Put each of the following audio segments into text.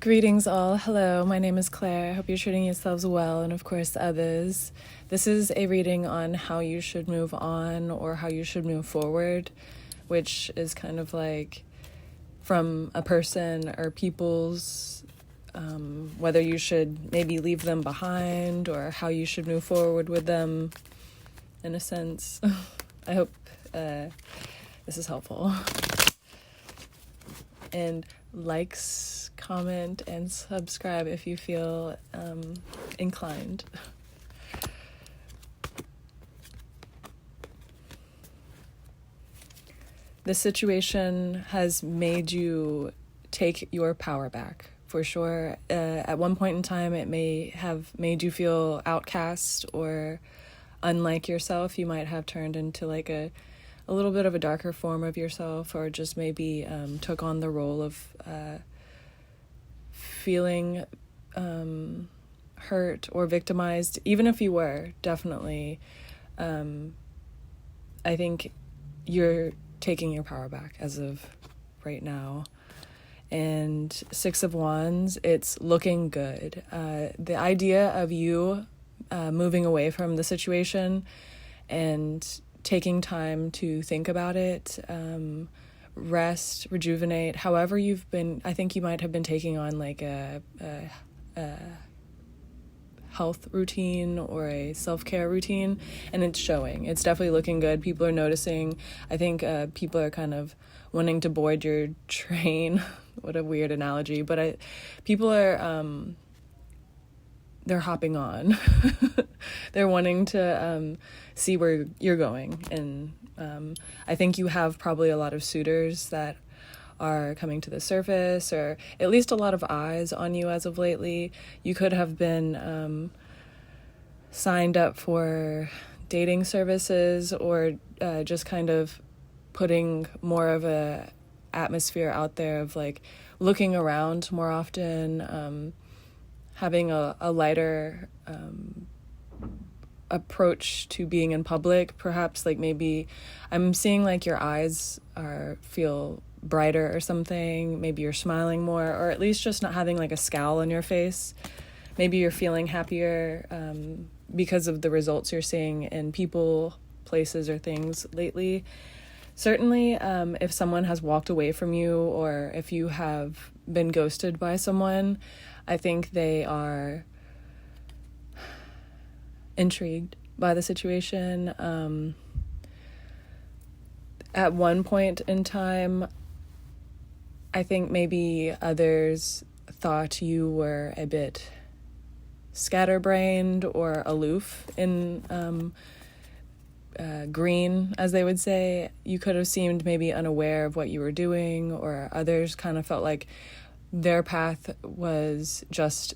Greetings all. Hello, my name is Claire. I hope you're treating yourselves well and of course others. This is a reading on how you should move on or how you should move forward, which is kind of like from a person or people's, whether you should maybe leave them behind or how you should move forward with them, in a sense. I hope this is helpful. And likes, comment, and subscribe if you feel inclined. This situation has made you take your power back, for sure. At one point in time, it may have made you feel outcast or unlike yourself. You might have turned into like a little bit of a darker form of yourself, or just maybe took on the role of feeling hurt or victimized. Even if you were, definitely, I think you're taking your power back as of right now. And Six of Wands, it's looking good. The idea of you moving away from the situation and taking time to think about it, rest, rejuvenate, however you've been. I think you might have been taking on like a health routine or a self-care routine, and it's showing. It's definitely looking good. People are noticing. I think people are kind of wanting to board your train. What a weird analogy, but people are they're hopping on. They're wanting to see where you're going. And I think you have probably a lot of suitors that are coming to the surface, or at least a lot of eyes on you as of lately. You could have been signed up for dating services, or just kind of putting more of a atmosphere out there of like looking around more often, having a lighter approach to being in public. Perhaps like maybe I'm seeing like your eyes feel brighter or something. Maybe you're smiling more, or at least just not having like a scowl on your face. Maybe you're feeling happier because of the results you're seeing in people, places, or things lately. Certainly, if someone has walked away from you, or if you have been ghosted by someone, I think they are intrigued by the situation. At one point in time, I think maybe others thought you were a bit scatterbrained or aloof in green, as they would say. You could have seemed maybe unaware of what you were doing, or others kind of felt like their path was just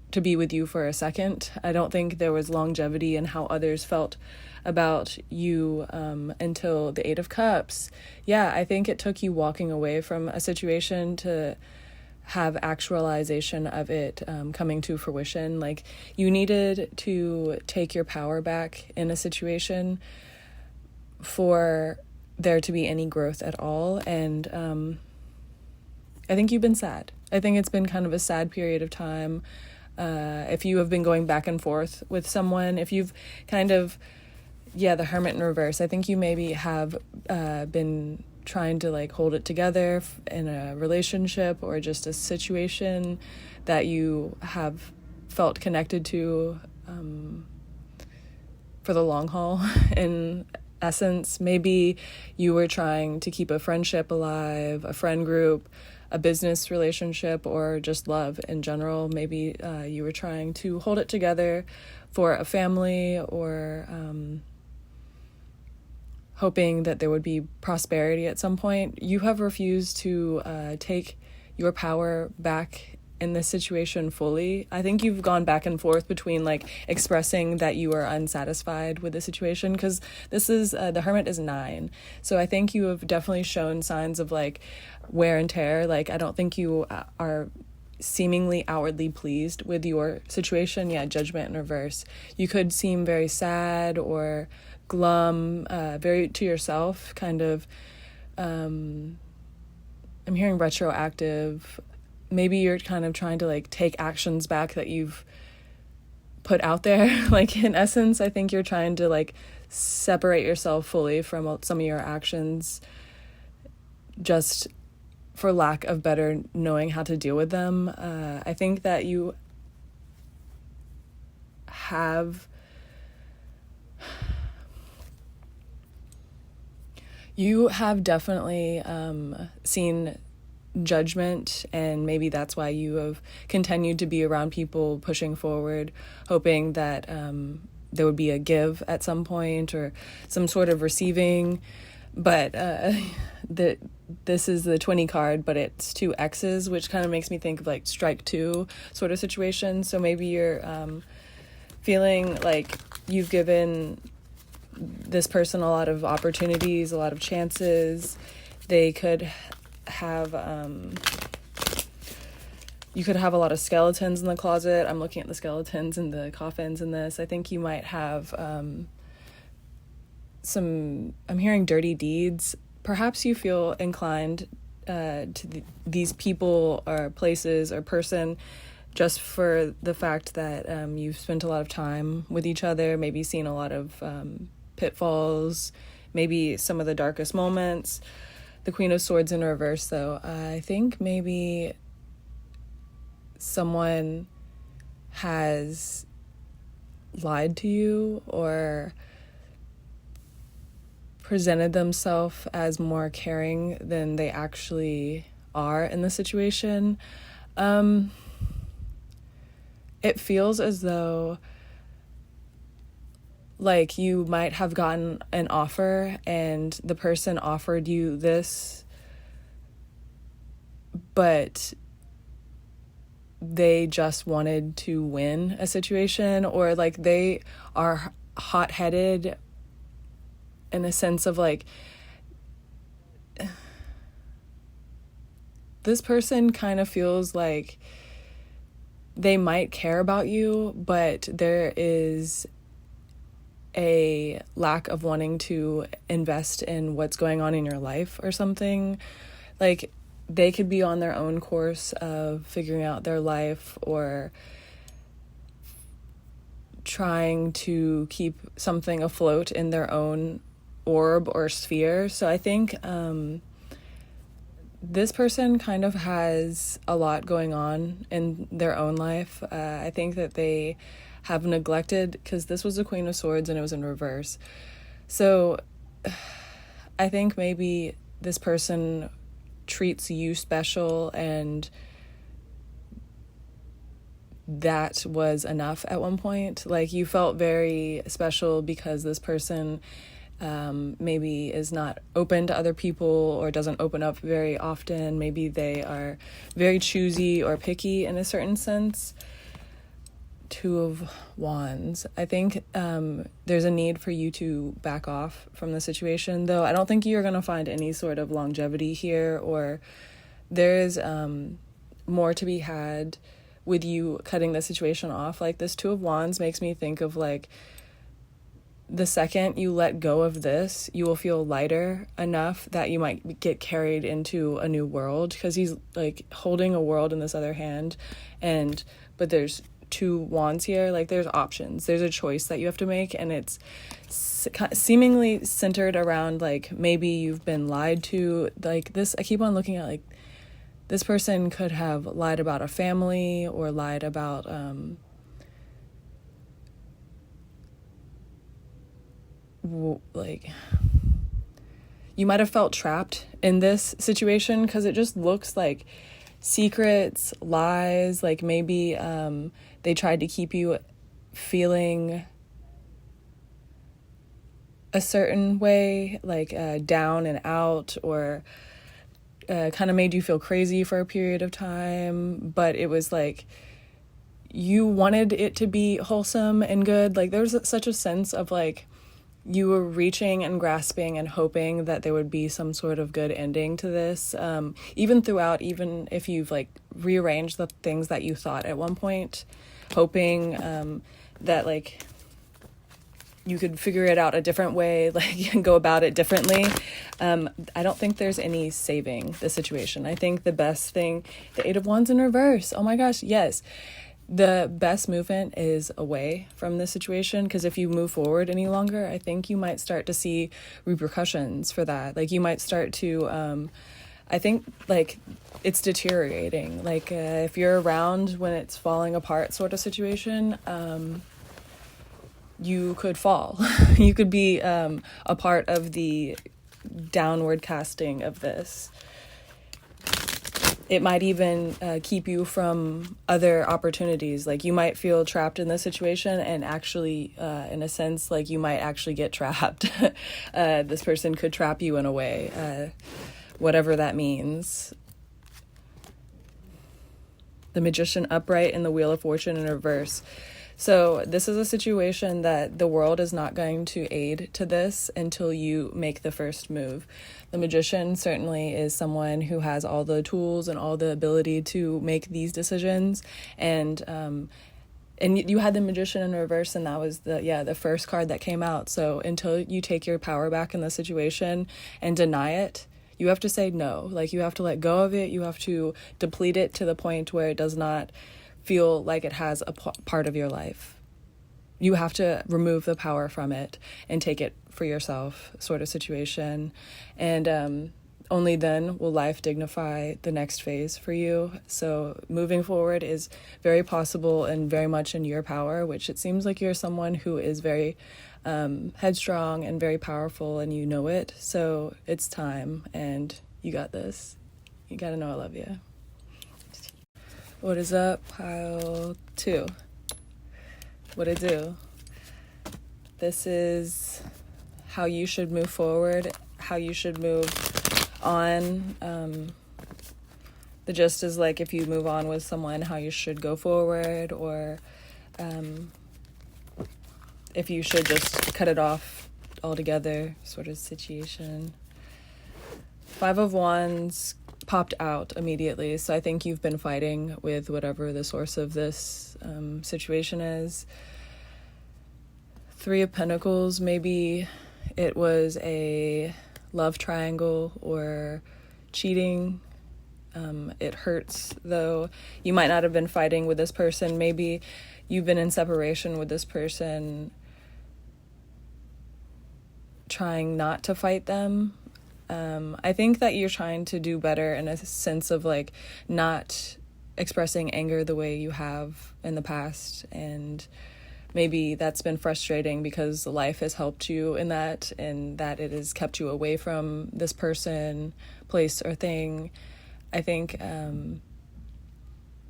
to be with you for a second. I don't think there was longevity in how others felt about you until the Eight of Cups. Yeah, I think it took you walking away from a situation to have actualization of it coming to fruition. Like, you needed to take your power back in a situation for there to be any growth at all. And I think you've been sad. I think it's been kind of a sad period of time. If you have been going back and forth with someone, if you've kind of, the Hermit in reverse, I think you maybe have been trying to like hold it together in a relationship or just a situation that you have felt connected to for the long haul. In essence, maybe you were trying to keep a friendship alive, a friend group, a business relationship, or just love in general. Maybe you were trying to hold it together for a family, or hoping that there would be prosperity at some point. You have refused to take your power back in this situation fully. I think you've gone back and forth between like expressing that you are unsatisfied with the situation, because this is the Hermit is 9, so I think you have definitely shown signs of like wear and tear. Like, I don't think you are seemingly outwardly pleased with your situation. Judgment in reverse. You could seem very sad or glum, very to yourself, kind of. I'm hearing retroactive, maybe you're kind of trying to like take actions back that you've put out there. Like in essence, I think you're trying to like separate yourself fully from some of your actions, just for lack of better knowing how to deal with them. I think that you have definitely seen judgment, and maybe that's why you have continued to be around people pushing forward, hoping that there would be a give at some point or some sort of receiving. But this is the 20 card, but it's 2 X's, which kind of makes me think of like strike 2 sort of situation. So maybe you're feeling like you've given this person a lot of opportunities, a lot of chances. They could have you could have a lot of skeletons in the closet. I'm looking at the skeletons and the coffins in this. I think you might have I'm hearing dirty deeds. Perhaps you feel inclined to these people or places or person just for the fact that you've spent a lot of time with each other, maybe seen a lot of pitfalls, maybe some of the darkest moments. The Queen of Swords in reverse, though. I think maybe someone has lied to you or presented themselves as more caring than they actually are in the situation. It feels as though like you might have gotten an offer and the person offered you this, but they just wanted to win a situation, or like they are hot-headed in a sense of like, this person kind of feels like they might care about you, but there is a lack of wanting to invest in what's going on in your life or something. Like they could be on their own course of figuring out their life or trying to keep something afloat in their own orb or sphere. So I think this person kind of has a lot going on in their own life. I think that they have neglected, because this was the Queen of Swords and it was in reverse. So I think maybe this person treats you special, and that was enough at one point. Like you felt very special because this person maybe is not open to other people or doesn't open up very often. Maybe they are very choosy or picky in a certain sense. 2 of Wands. I think there's a need for you to back off from the situation, though I don't think you're going to find any sort of longevity here, or there's more to be had with you cutting the situation off. Like this 2 of Wands makes me think of like the second you let go of this, you will feel lighter enough that you might get carried into a new world, because he's like holding a world in this other hand, but there's 2 wands here. Like there's options, there's a choice that you have to make, and it's seemingly centered around like maybe you've been lied to. Like this, I keep on looking at like this person could have lied about a family or lied about like you might have felt trapped in this situation, because it just looks like secrets, lies, like maybe they tried to keep you feeling a certain way, like down and out, or kind of made you feel crazy for a period of time, but it was like you wanted it to be wholesome and good. Like there was such a sense of like you were reaching and grasping and hoping that there would be some sort of good ending to this, even if you've like rearranged the things that you thought at one point, hoping that like you could figure it out a different way, like you can go about it differently. I don't think there's any saving the situation. I think the best thing, the Eight of Wands in reverse. Oh my gosh, yes. The best movement is away from the situation, because if you move forward any longer, I think you might start to see repercussions for that. Like you might start to, I think like it's deteriorating. Like if you're around when it's falling apart sort of situation, you could fall. You could be a part of the downward casting of this. It might even keep you from other opportunities. Like you might feel trapped in this situation, and actually, in a sense, like you might actually get trapped. This person could trap you in a way, whatever that means. The Magician upright and the Wheel of Fortune in reverse. So this is a situation that the world is not going to aid to this until you make the first move. The Magician certainly is someone who has all the tools and all the ability to make these decisions. And you had the Magician in reverse, and that was the first card that came out. So until you take your power back in the situation and deny it, you have to say no. Like you have to let go of it. You have to deplete it to the point where it does not feel like it has a part of your life. You have to remove the power from it and take it for yourself, sort of situation. And only then will life dignify the next phase for you. So moving forward is very possible and very much in your power, which it seems like you're someone who is very headstrong and very powerful, and you know it. So it's time, and you got this. You gotta know I love you. What is up, pile 2? What it do? This is how you should move forward, how you should move on. The gist is like if you move on with someone, how you should go forward, or if you should just cut it off altogether, sort of situation. Five of Wands popped out immediately, so I think you've been fighting with whatever the source of this situation is. Three of Pentacles, maybe it was a love triangle or cheating. It hurts, though. You might not have been fighting with this person. Maybe you've been in separation with this person, trying not to fight them. I think that you're trying to do better in a sense of like not expressing anger the way you have in the past, and maybe that's been frustrating because life has helped you in that, and that it has kept you away from this person, place, or thing. I think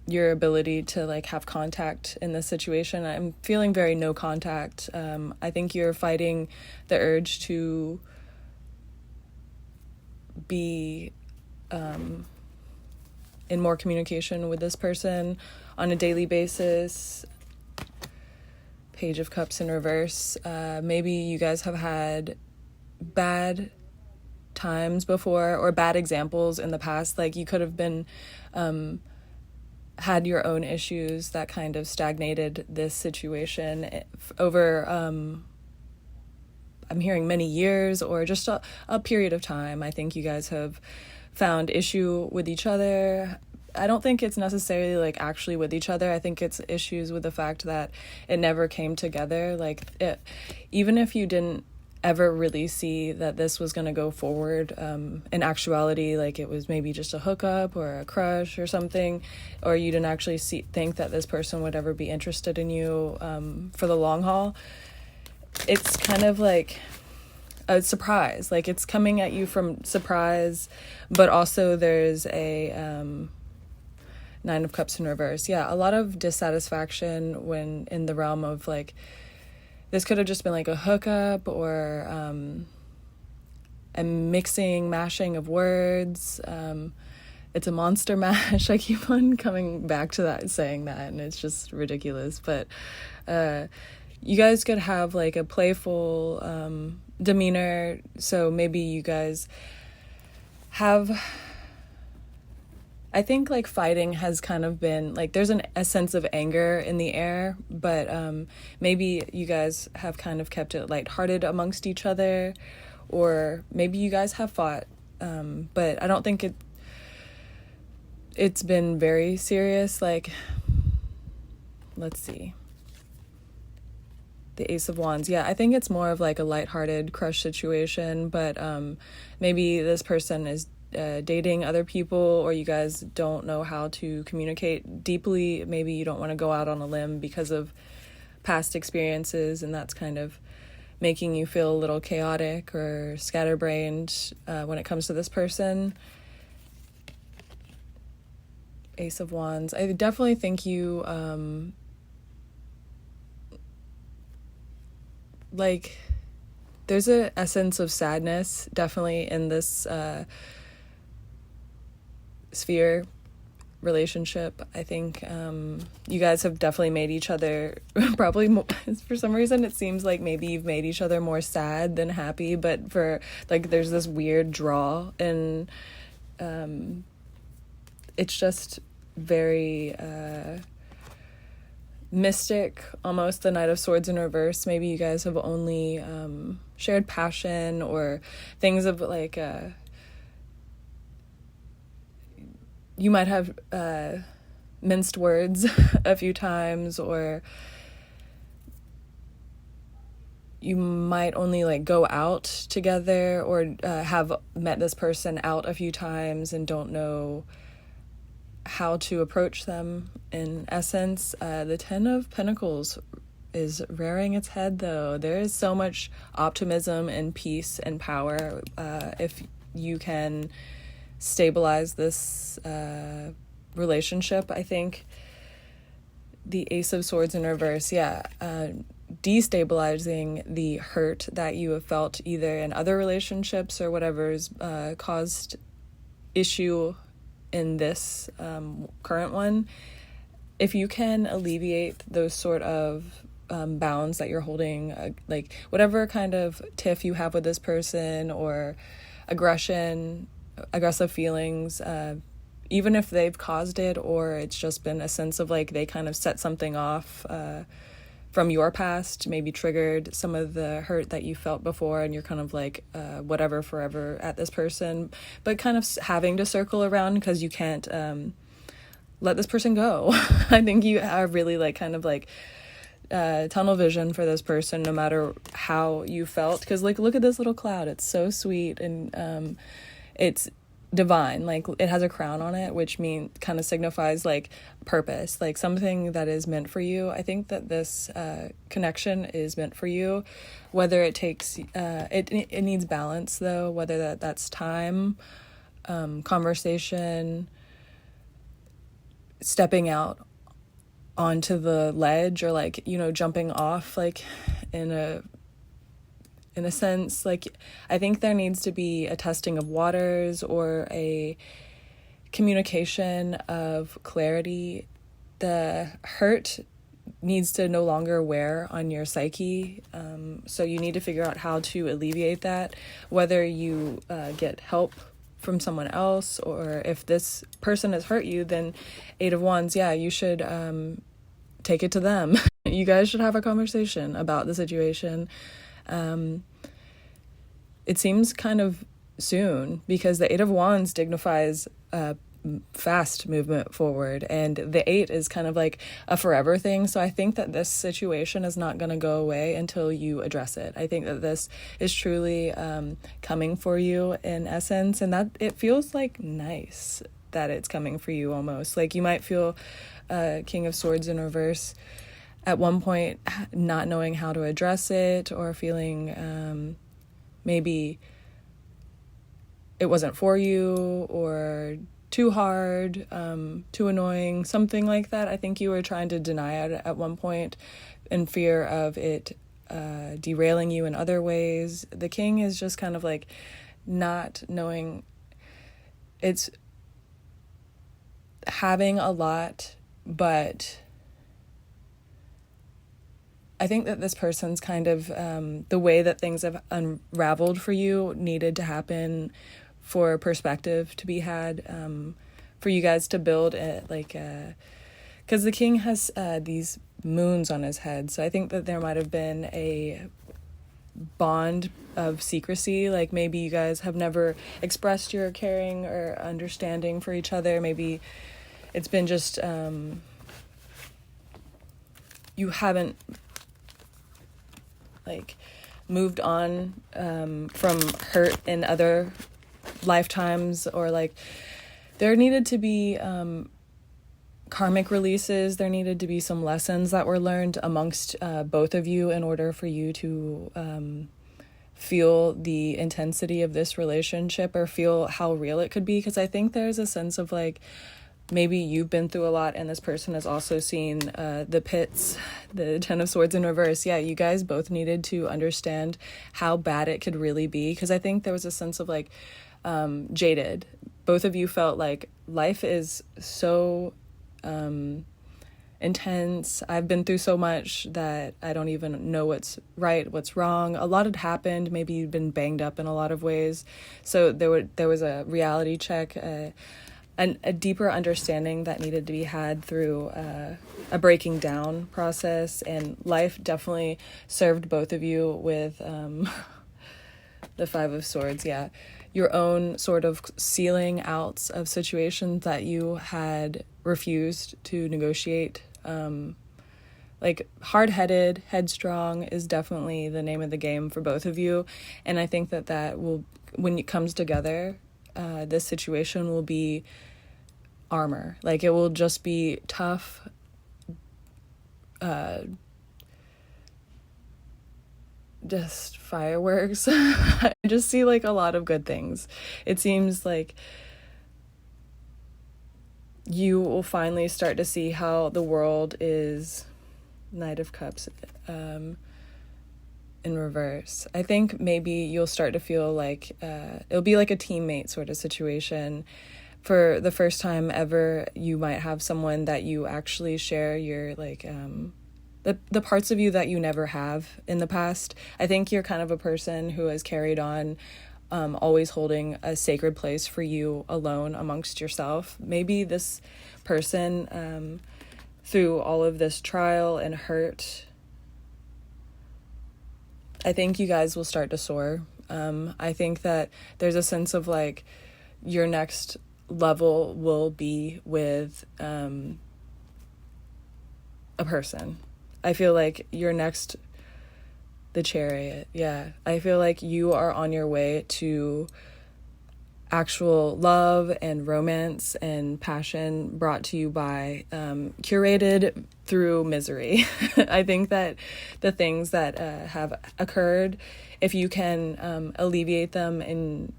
your ability to like have contact in this situation, I'm feeling very no contact. I think you're fighting the urge to be in more communication with this person on a daily basis. Page of Cups in reverse. Maybe you guys have had bad times before, or bad examples in the past. Like you could have been had your own issues that kind of stagnated this situation over I'm hearing many years, or just a period of time. I think you guys have found issue with each other. I don't think it's necessarily like actually with each other. I think it's issues with the fact that it never came together. Like even if you didn't ever really see that this was going to go forward, in actuality, like it was maybe just a hookup or a crush or something, or you didn't actually think that this person would ever be interested in you for the long haul, it's kind of like a surprise. Like it's coming at you from surprise, but also there's a Nine of Cups in reverse. Yeah, a lot of dissatisfaction when in the realm of like, this could have just been like a hookup or a mashing of words. It's a monster mash. I keep on coming back to that, saying that, and it's just ridiculous. But you guys could have like a playful demeanor. So maybe you guys have I think like fighting has kind of been like there's a sense of anger in the air, but maybe you guys have kind of kept it lighthearted amongst each other, or maybe you guys have fought, but I don't think it's been very serious. Like, let's see. The Ace of Wands. Yeah, I think it's more of like a lighthearted crush situation, but maybe this person is dating other people, or you guys don't know how to communicate deeply. Maybe you don't want to go out on a limb because of past experiences, and that's kind of making you feel a little chaotic or scatterbrained when it comes to this person. Ace of Wands. I definitely think you like there's a essence of sadness definitely in this sphere relationship. I think you guys have definitely made each other probably more, for some reason it seems like maybe you've made each other more sad than happy, but for like there's this weird draw, and it's just very mystic, almost. The Knight of Swords in reverse. Maybe you guys have only shared passion or things of like you might have minced words a few times, or you might only like go out together, or have met this person out a few times and don't know how to approach them. In essence, the Ten of Pentacles is rearing its head, though. There is so much optimism and peace and power if you can stabilize this relationship. I think the Ace of Swords in reverse, destabilizing the hurt that you have felt either in other relationships or whatever's caused issue in this current one. If you can alleviate those sort of bounds that you're holding, like whatever kind of tiff you have with this person, or aggressive feelings, even if they've caused it, or it's just been a sense of like they kind of set something off from your past, maybe triggered some of the hurt that you felt before, and you're kind of like whatever forever at this person, but kind of having to circle around because you can't let this person go. I think you are really like kind of like tunnel vision for this person, no matter how you felt, because like look at this little cloud. It's so sweet, and it's divine. Like it has a crown on it, which kind of signifies like purpose, like something that is meant for you. I think that this connection is meant for you, whether it takes it needs balance though, whether that's time, conversation, stepping out onto the ledge, or like, you know, jumping off, like in a sense. Like I think there needs to be a testing of waters, or a communication of clarity. The hurt needs to no longer wear on your psyche, so you need to figure out how to alleviate that, whether you get help from someone else, or if this person has hurt you, then Eight of Wands, you should take it to them. You guys should have a conversation about the situation. It seems kind of soon, because the Eight of Wands dignifies fast movement forward, and the Eight is kind of like a forever thing. So I think that this situation is not going to go away until you address it. I think that this is truly coming for you in essence, and that it feels like nice that it's coming for you almost. Like you might feel King of Swords in reverse at one point, not knowing how to address it, or feeling maybe it wasn't for you, or too hard, too annoying, something like that. I think you were trying to deny it at one point in fear of it derailing you in other ways. The King is just kind of like not knowing. It's having a lot, but I think that this person's kind of the way that things have unraveled for you needed to happen for perspective to be had, for you guys to build it, like, because the king has these moons on his head, so I think that there might have been a bond of secrecy. Like, maybe you guys have never expressed your caring or understanding for each other. Maybe it's been just you haven't like moved on from hurt in other lifetimes, or like there needed to be karmic releases. There needed to be some lessons that were learned amongst both of you in order for you to feel the intensity of this relationship, or feel how real it could be. Because I think there's a sense of like, maybe you've been through a lot and this person has also seen the pits, the Ten of Swords in reverse. Yeah, you guys both needed to understand how bad it could really be. Because I think there was a sense of like jaded. Both of you felt like life is so intense. I've been through so much that I don't even know what's right, what's wrong. A lot had happened. Maybe you'd been banged up in a lot of ways. So there was a reality check, a deeper understanding that needed to be had through a breaking down process. And life definitely served both of you with the Five of Swords. Yeah. Your own sort of sealing outs of situations that you had refused to negotiate. Like hard-headed, headstrong is definitely the name of the game for both of you. And I think that will, when it comes together, this situation will be armor. Like, it will just be tough, just fireworks. I just see like a lot of good things. It seems like you will finally start to see how the world is. Knight of Cups in reverse. I think maybe you'll start to feel like it'll be like a teammate sort of situation. For the first time ever, you might have someone that you actually share your like the parts of you that you never have in the past. I think you're kind of a person who has carried on always holding a sacred place for you alone amongst yourself. Maybe this person, through all of this trial and hurt, I think you guys will start to soar. I think that there's a sense of like your next level will be with a person. I feel like your next, the Chariot, yeah. I feel like you are on your way to actual love and romance and passion brought to you by, curated through misery. I think that the things that have occurred, if you can alleviate them in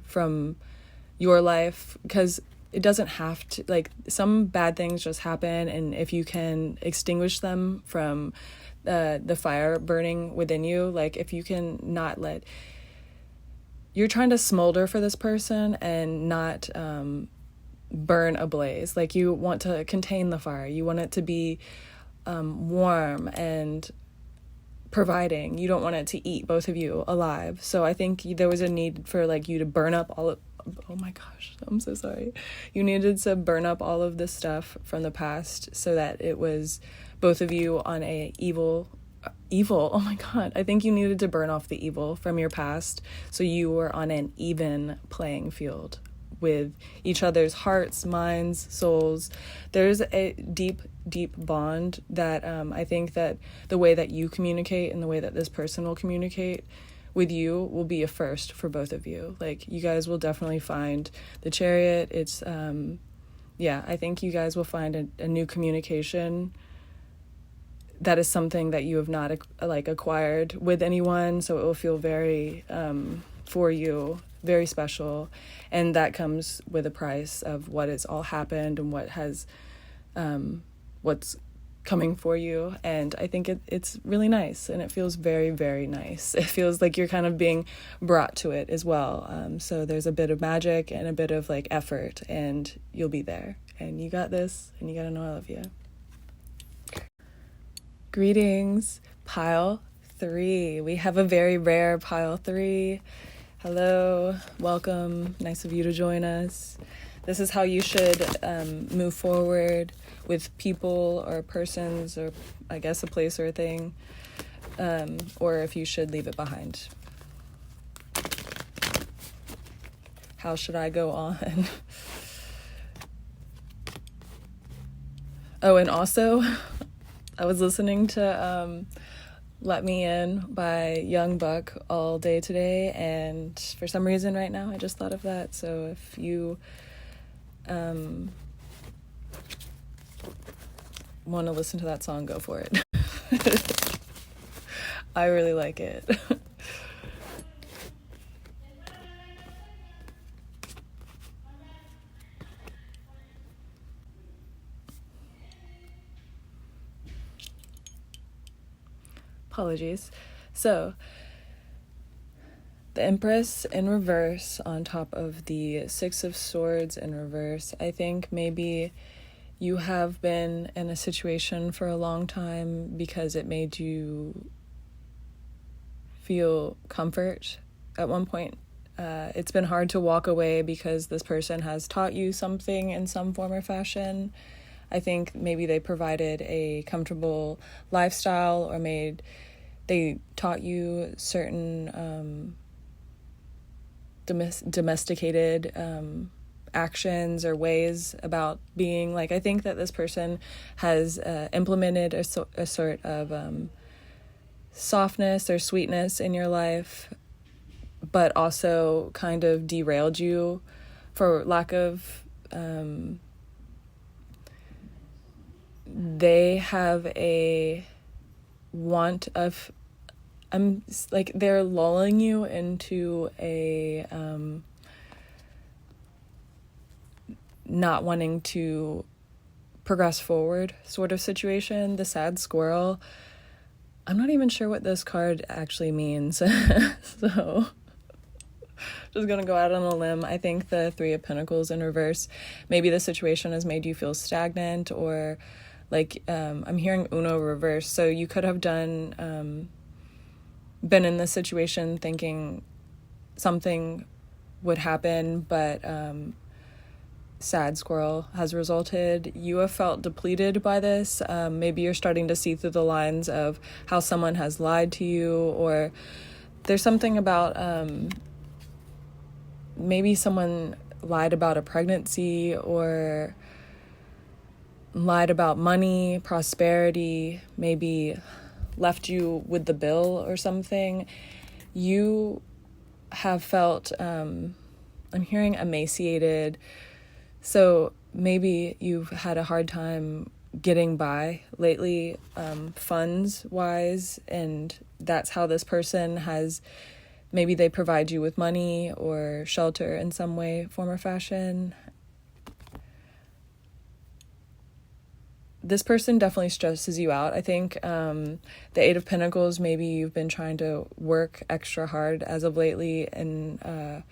from your life, because it doesn't have to, like, some bad things just happen, and if you can extinguish them from the fire burning within you, like if you can not let, you're trying to smolder for this person and not burn ablaze. Like, you want to contain the fire. You want it to be warm and providing. You don't want it to eat both of you alive. So I think there was a need for like you to burn up all of, oh my gosh, I'm so sorry. You needed to burn up all of this stuff from the past so that it was both of you on a evil, oh my God. I think you needed to burn off the evil from your past so you were on an even playing field with each other's hearts, minds, souls. There's a deep bond that I think that the way that you communicate and the way that this person will communicate with you will be a first for both of you. Like, you guys will definitely find the Chariot. It's I think you guys will find a new communication that is something that you have not acquired with anyone, so it will feel very for you, very special. And that comes with a price of what has all happened and what has what's coming for you. And I think it's really nice, and it feels very, very nice. It feels like you're kind of being brought to it as well. So there's a bit of magic and a bit of like effort, and you'll be there, and you got this, and you gotta know I love you. Greetings, pile 3. We have a very rare pile 3. Hello, welcome. Nice of you to join us. this is how you should move forward with people or persons, or I guess a place or a thing, or if you should leave it behind. How should I go on? Oh, and also, I was listening to Let Me In by Young Buck all day today, and for some reason right now I just thought of that. So if you want to listen to that song, go for it. I really like it. Apologies. So, the Empress in reverse on top of the Six of Swords in reverse. I think maybe you have been in a situation for a long time because it made you feel comfort at one point. It's been hard to walk away because this person has taught you something in some form or fashion. I think maybe they provided a comfortable lifestyle, or they taught you certain domesticated actions or ways about being. Like, I think that this person has implemented a sort of softness or sweetness in your life, but also kind of derailed you for lack of they have a want of they're lulling you into a not wanting to progress forward sort of situation. The sad squirrel, I'm not even sure what this card actually means. So just gonna go out on a limb. I think the Three of Pentacles in reverse, maybe the situation has made you feel stagnant, or like I'm hearing Uno reverse. So you could have been in this situation thinking something would happen, but sad squirrel has resulted. You have felt depleted by this. Maybe you're starting to see through the lines of how someone has lied to you, or there's something about maybe someone lied about a pregnancy, or lied about money, prosperity, maybe left you with the bill or something. You have felt, I'm hearing emaciated. So maybe you've had a hard time getting by lately, funds wise, and that's how this person has, maybe they provide you with money or shelter in some way, form, or fashion. This person definitely stresses you out. I think the Eight of Pentacles, maybe you've been trying to work extra hard as of lately, and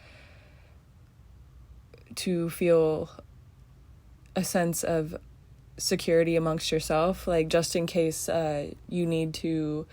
to feel a sense of security amongst yourself, like just in case you need to.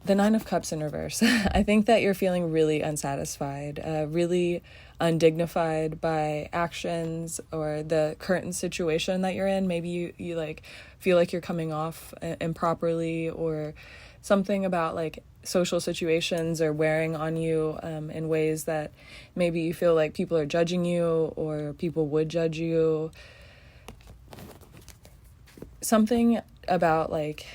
The Nine of Cups in reverse. I think that you're feeling really unsatisfied, really undignified by actions or the current situation that you're in. Maybe you like feel like you're coming off improperly, or something about like social situations are wearing on you in ways that maybe you feel like people are judging you, or people would judge you. Something about like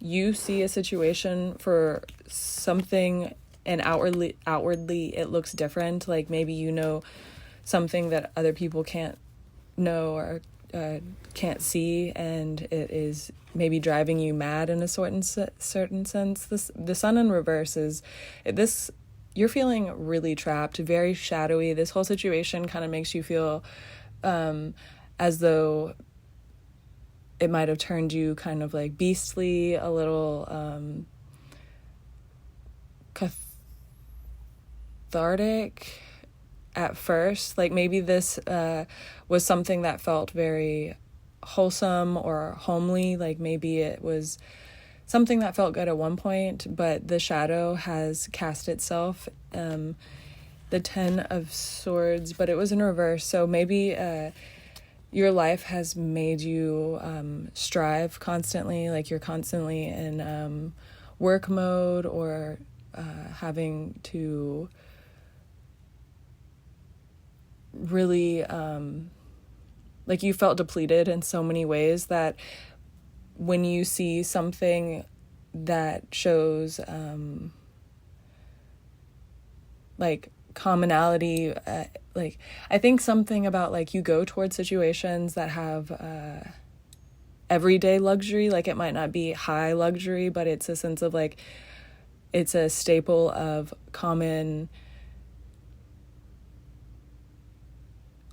you see a situation for something, and outwardly it looks different. Like maybe you know something that other people can't know or can't see, and it is maybe driving you mad in a certain sense. The Sun in reverse is this. You're feeling really trapped, very shadowy. This whole situation kind of makes you feel as though it might have turned you kind of like beastly, a little cathartic at first. Like maybe this was something that felt very wholesome or homely. Like maybe it was something that felt good at one point, but the shadow has cast itself the 10 of Swords, but it was in reverse. So maybe your life has made you strive constantly, like you're constantly in work mode, or having to really like you felt depleted in so many ways that when you see something that shows like commonality, like I think something about like you go towards situations that have everyday luxury. Like it might not be high luxury, but it's a sense of like it's a staple of common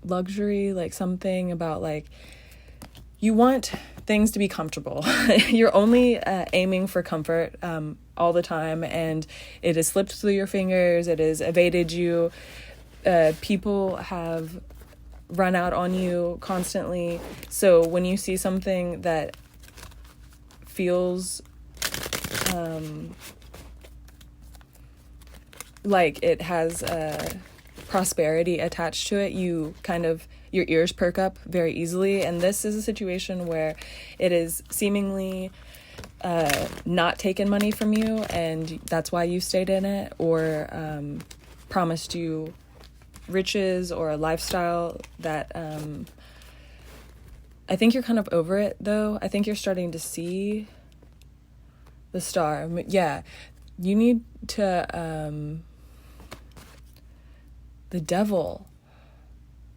luxury, like something about like you want things to be comfortable. You're only aiming for comfort all the time, and it has slipped through your fingers, it has evaded you. People have run out on you constantly. So when you see something that feels like it has prosperity attached to it, you kind of, your ears perk up very easily. And this is a situation where it is seemingly not taken money from you, and that's why you stayed in it, or promised you riches or a lifestyle that I think you're kind of over it, though. I think you're starting to see the star. Yeah, you need to the devil.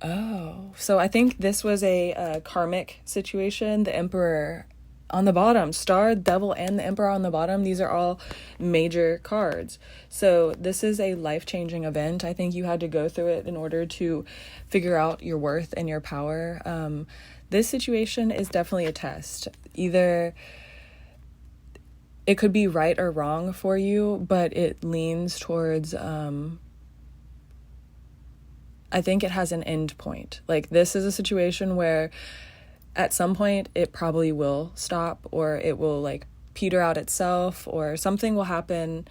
Oh, so I think this was a karmic situation. The Emperor on the bottom, star, devil, and the Emperor on the bottom. These are all major cards. So this is a life-changing event. I think you had to go through it in order to figure out your worth and your power. This situation is definitely a test. Either it could be right or wrong for you, but it leans towards I think it has an end point. Like this is a situation where at some point it probably will stop, or it will like peter out itself, or something will happen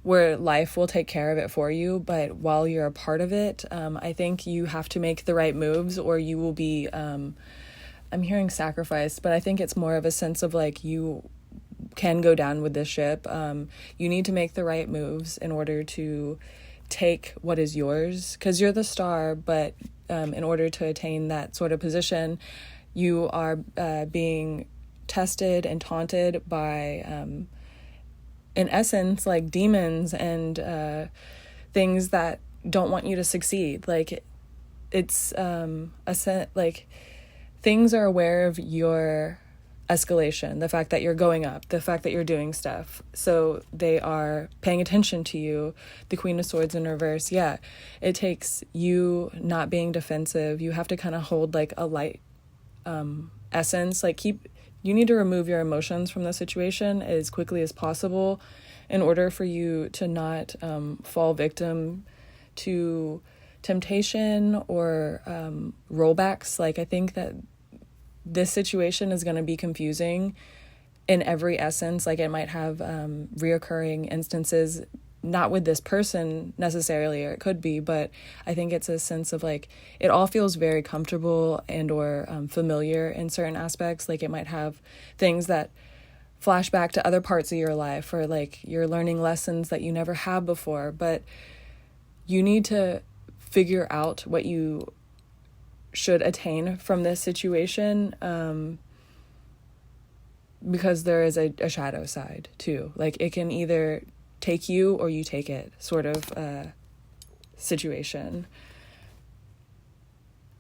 where life will take care of it for you. But while you're a part of it, I think you have to make the right moves, or you will be, I'm hearing sacrifice, but I think it's more of a sense of like you can go down with this ship. You need to make the right moves in order to take what is yours, because you're the star, but in order to attain that sort of position, you are being tested and taunted by in essence like demons and things that don't want you to succeed. Like it's like things are aware of your escalation, the fact that you're going up, the fact that you're doing stuff. So they are paying attention to you. The Queen of Swords in reverse. Yeah, it takes you not being defensive. You have to kind of hold like a light essence. Like you need to remove your emotions from the situation as quickly as possible in order for you to not fall victim to temptation or rollbacks. Like I think that this situation is going to be confusing in every essence. Like it might have reoccurring instances, not with this person necessarily, or it could be, but I think it's a sense of like it all feels very comfortable and or familiar in certain aspects. Like it might have things that flash back to other parts of your life, or like you're learning lessons that you never had before, but you need to figure out what you should attain from this situation, because there is a shadow side too. Like it can either take you or you take it sort of situation.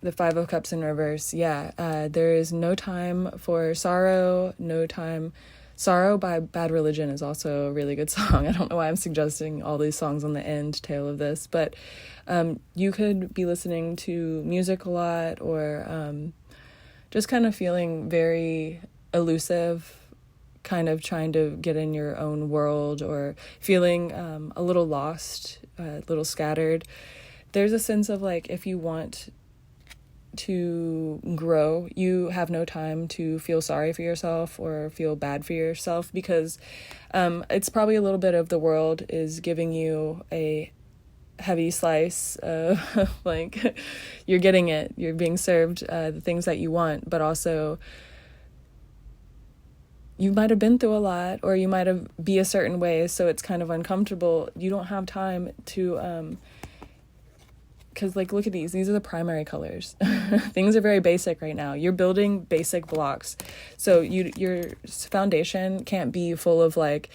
The Five of Cups in reverse. Yeah, there is no time for sorrow, no time. Sorrow by Bad Religion is also a really good song. I don't know why I'm suggesting all these songs on the end tail of this, but you could be listening to music a lot, or just kind of feeling very elusive, kind of trying to get in your own world, or feeling a little lost, a little scattered. There's a sense of like if you want to grow, you have no time to feel sorry for yourself or feel bad for yourself, because it's probably a little bit of the world is giving you a heavy slice of like you're getting it, you're being served the things that you want, but also you might have been through a lot, or you might have be a certain way, so it's kind of uncomfortable. You don't have time to because like look at these are the primary colors. Things are very basic right now. You're building basic blocks, so your foundation can't be full of like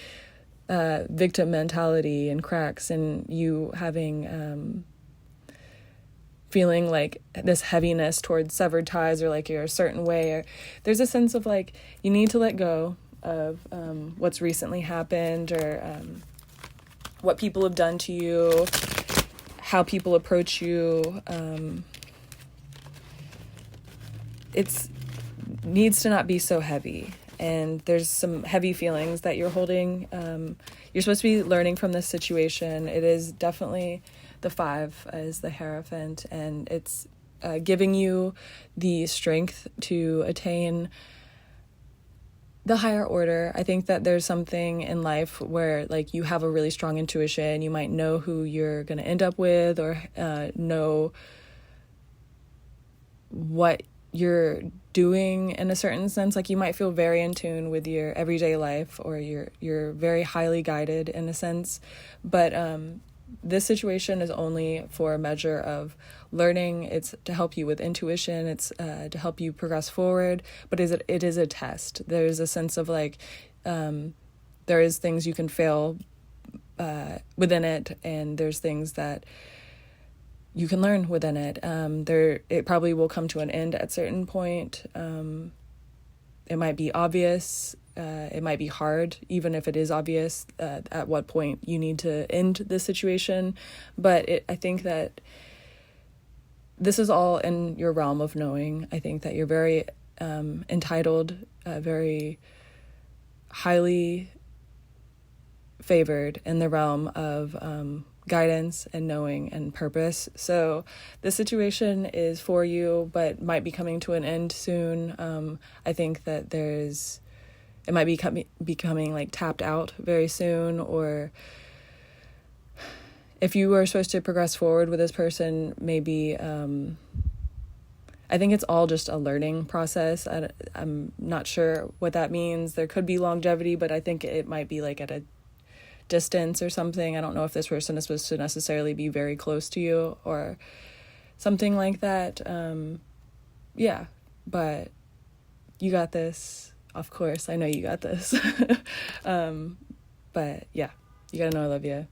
victim mentality and cracks, and you having feeling like this heaviness towards severed ties, or like you're a certain way, or there's a sense of like you need to let go of what's recently happened, or what people have done to you, how people approach you. It's needs to not be so heavy, and there's some heavy feelings that you're holding. You're supposed to be learning from this situation. It is definitely the 5 as the Hierophant, and it's giving you the strength to attain the higher order. I think that there's something in life where like you have a really strong intuition. You might know who you're going to end up with, or know what you're doing in a certain sense. Like you might feel very in tune with your everyday life, or you're very highly guided in a sense. But this situation is only for a measure of learning. It's to help you with intuition. It's to help you progress forward. But it is a test. There's a sense of like there is things you can fail within it, and there's things that you can learn within it. It probably will come to an end at a certain point. It might be obvious. It might be hard, even if it is obvious at what point you need to end the situation. But I think that this is all in your realm of knowing. I think that you're very entitled, very highly favored in the realm of guidance and knowing and purpose. So the situation is for you, but might be coming to an end soon. I think that it might be becoming like tapped out very soon, or if you were supposed to progress forward with this person, maybe I think it's all just a learning process. I'm not sure what that means. There could be longevity, but I think it might be like at a distance or something. I don't know if this person is supposed to necessarily be very close to you or something like that. Yeah, but you got this. Of course, I know you got this. But yeah, you gotta know I love you.